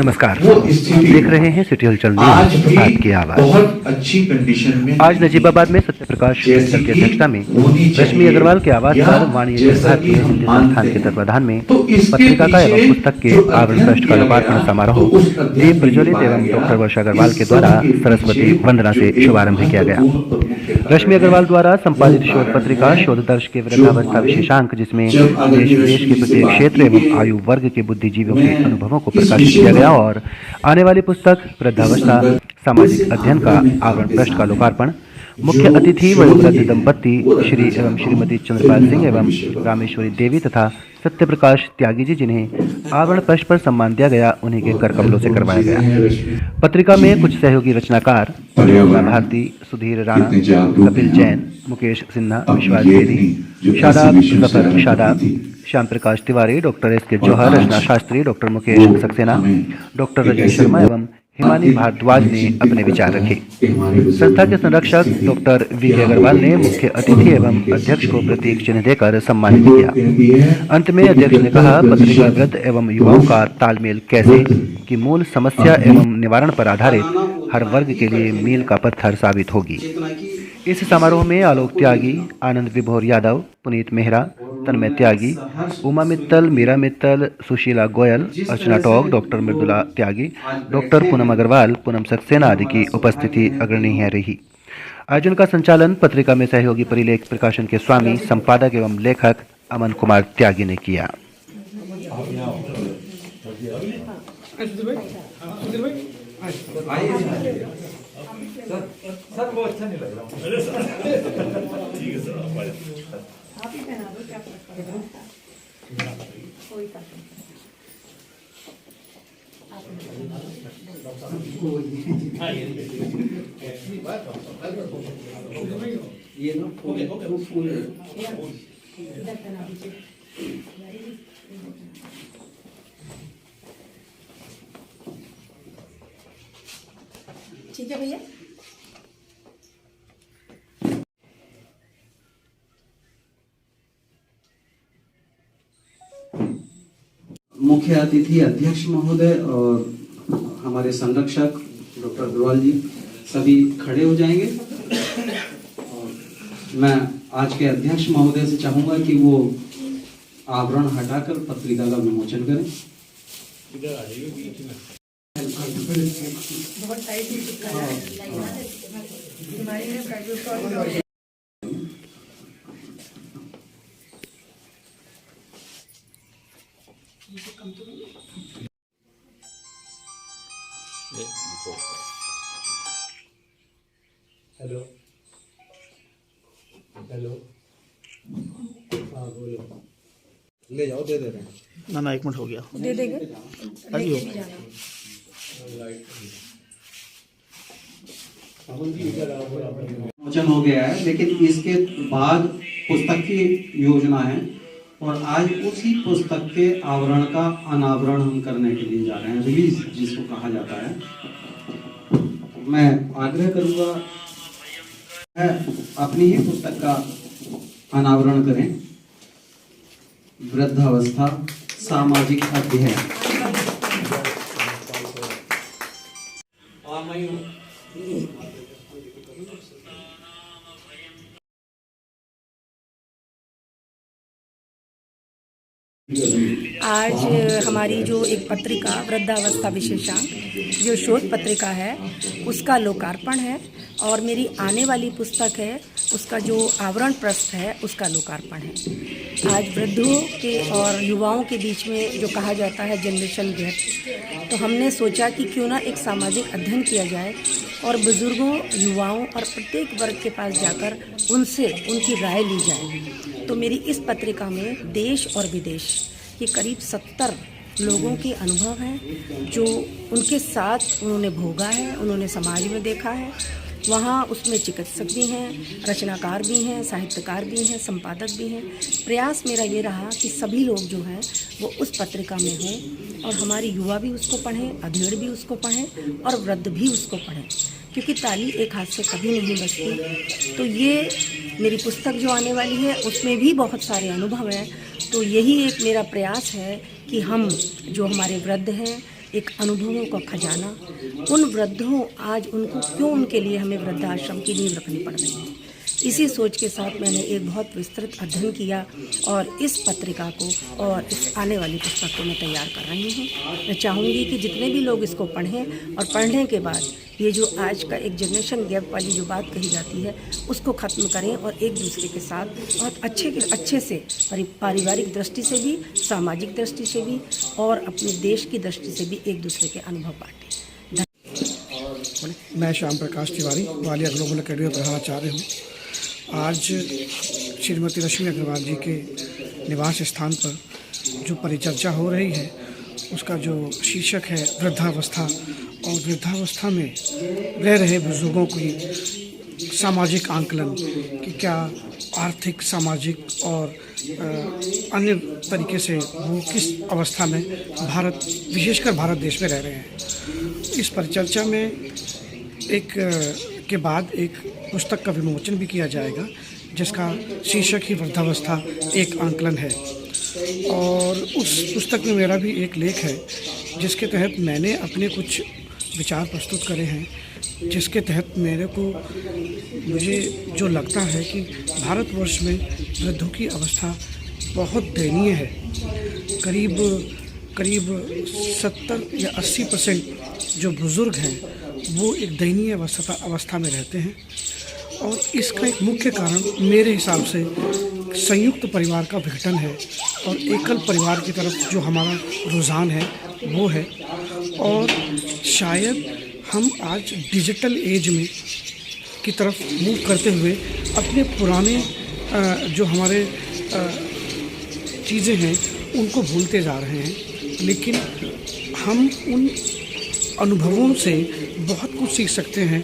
नमस्कार, आप देख रहे हैं सिटी हलचल न्यूज़, आपकी आवाज़। बहुत अच्छी कंडीशन में आज नजीबाबाद में सत्यप्रकाश मित्तल की अध्यक्षता में रश्मि अग्रवाल के आवास पर वाणिज्य भारतीय हिंदी संस्थान के तत्वाधान में पत्रिका का एवं पुस्तक के आवरण पृष्ठ का लोकार्पण समारोह दीप प्रज्वलित एवं डॉक्टर वर्षा अग्रवाल के द्वारा सरस्वती वंदना से शुभारंभ किया गया। रश्मि अग्रवाल द्वारा संपादित शोध पत्रिका शोध दर्श के वृद्धावस्था विशेषांक, जिसमें देश विदेश के प्रत्येक क्षेत्र एवं आयु वर्ग के बुद्धिजीवियों के अनुभवों को प्रकाशित किया गया और आने वाली पुस्तक वृद्धावस्था सामाजिक अध्ययन का आवरण पृष्ठ का लोकार्पण मुख्य अतिथि वयोवृद्ध दंपति श्री एवं श्रीमती चंद्रपाल सिंह एवं रामेश्वरी देवी तथा सत्यप्रकाश त्यागी जी, जिन्हें आवरण पृष्ठ पर सम्मान दिया गया, उन्हीं के कर कमलों से करवाया गया। पत्रिका में कुछ सहयोगी रचनाकार भारती, सुधीर राणा, कपिल जैन, मुकेश सिन्हा, विश्वास देवी, शादाब जफर शादाब, श्याम प्रकाश तिवारी, डॉक्टर एस के जौहर, रचना शास्त्री, डॉक्टर मुकेश सक्सेना, डॉक्टर रजनी शर्मा एवं हिमानी भारद्वाज ने अपने विचार रखे। संस्था के संरक्षक डॉक्टर वी के अग्रवाल ने मुख्य अतिथि एवं अध्यक्ष को प्रतीक चिन्ह देकर सम्मानित किया। अंत में अध्यक्ष ने कहा, पत्रिका वृद्ध एवं युवाओं का तालमेल कैसे की मूल समस्या एवं निवारण पर आधारित हर वर्ग के लिए मील का पत्थर साबित होगी। इस समारोह में आलोक त्यागी, आनंद विभोर यादव, पुनीत मेहरा, तन्मय त्यागी, उमा मित्तल, मीरा मित्तल, सुशीला गोयल, अर्चना टॉक, डॉक्टर मृदुला त्यागी, डॉक्टर पूनम अग्रवाल, पूनम सक्सेना आदि की उपस्थिति अग्रणीय रही। आयोजन का संचालन पत्रिका में सहयोगी परिलेख प्रकाशन के स्वामी, संपादक एवं लेखक अमन कुमार त्यागी ने किया। सर वो अच्छा नहीं लग रहा। ठीक है सर, आप ही पहना दो, क्या फर्क पड़ता है? कोई फर्क नहीं। ये ना फूल ठीक है भैया। मुख्य अतिथि अध्यक्ष महोदय और हमारे संरक्षक डॉक्टर अग्रवाल जी सभी खड़े हो जाएंगे। और मैं आज के अध्यक्ष महोदय से चाहूंगा कि वो आवरण हटाकर पत्रिका का विमोचन करें। बहुत टाइट ही चिपका है। हमारे लिए प्राइवेट कम तो नहीं। हेलो हेलो, हाँ बोलो। ले जाओ, दे दे रहे हैं। ना एक मिनट हो गया, दे देंगे। विमोचन हो गया है, लेकिन इसके बाद पुस्तक की योजना है और आज उसी पुस्तक के आवरण का अनावरण हम करने के लिए जा रहे हैं, रिलीज जिसको कहा जाता है। मैं आग्रह करूंगा अपनी ही पुस्तक का अनावरण करें, वृद्धावस्था सामाजिक अध्ययन। आज हमारी जो एक पत्रिका वृद्धावस्था विशेषांक जो शोध पत्रिका है उसका लोकार्पण है और मेरी आने वाली पुस्तक है उसका जो आवरण पृष्ठ है उसका लोकार्पण है। आज वृद्धों के और युवाओं के बीच में जो कहा जाता है जनरेशन गैप, तो हमने सोचा कि क्यों ना एक सामाजिक अध्ययन किया जाए और बुजुर्गों, युवाओं और प्रत्येक वर्ग के पास जाकर उनसे उनकी राय ली जाए। तो मेरी इस पत्रिका में देश और विदेश के करीब 70 लोगों के अनुभव हैं जो उनके साथ उन्होंने भोगा है, उन्होंने समाज में देखा है। वहाँ उसमें चिकित्सक भी हैं, रचनाकार भी हैं, साहित्यकार भी हैं, संपादक भी हैं। प्रयास मेरा ये रहा कि सभी लोग जो हैं वो उस पत्रिका में हों और हमारे युवा भी उसको पढ़ें, अधेड़ भी उसको पढ़ें और वृद्ध भी उसको पढ़ें, क्योंकि ताली एक हाथ से कभी नहीं बजती। तो ये मेरी पुस्तक जो आने वाली है उसमें भी बहुत सारे अनुभव हैं। तो यही एक मेरा प्रयास है कि हम जो हमारे वृद्ध हैं, एक अनुभवों का खजाना। उन वृद्धों आज उनको क्यों उनके लिए हमें वृद्धाश्रम की नींव रखनी पड़ रही है। इसी सोच के साथ मैंने एक बहुत विस्तृत अध्ययन किया और इस पत्रिका को और इस आने वाली पुस्तक को मैं तैयार कर रही हूँ। मैं चाहूँगी कि जितने भी लोग इसको पढ़ें और पढ़ने के बाद ये जो आज का एक जनरेशन गैप वाली जो बात कही जाती है उसको ख़त्म करें और एक दूसरे के साथ बहुत अच्छे से पारिवारिक दृष्टि से भी, सामाजिक दृष्टि से भी और अपने देश की दृष्टि से भी एक दूसरे के अनुभव बांटें। मैं श्याम प्रकाश तिवारी वालिया ग्लोबल अकेडमी में प्रधानाचार्य हूँ। आज श्रीमती रश्मि अग्रवाल जी के निवास स्थान पर जो परिचर्चा हो रही है उसका जो शीर्षक है वृद्धावस्था, और वृद्धावस्था में रह रहे बुजुर्गों की सामाजिक आंकलन कि क्या आर्थिक, सामाजिक और अन्य तरीके से वो किस अवस्था में भारत, विशेषकर भारत देश में रह रहे हैं। इस परिचर्चा में के बाद एक पुस्तक का विमोचन भी किया जाएगा जिसका शीर्षक ही वृद्धावस्था एक आंकलन है। और उस पुस्तक में मेरा भी एक लेख है जिसके तहत मैंने अपने कुछ विचार प्रस्तुत करे हैं, जिसके तहत मुझे जो लगता है कि भारतवर्ष में वृद्धों की अवस्था बहुत दयनीय है। करीब 70 या 80% जो बुज़ुर्ग हैं वो एक दयनीय अवस्था में रहते हैं। और इसका एक मुख्य कारण मेरे हिसाब से संयुक्त परिवार का विघटन है और एकल परिवार की तरफ जो हमारा रुझान है वो है। और शायद हम आज डिजिटल एज में की तरफ मूव करते हुए अपने पुराने जो हमारे चीज़ें हैं उनको भूलते जा रहे हैं। लेकिन हम उन अनुभवों से बहुत कुछ सीख सकते हैं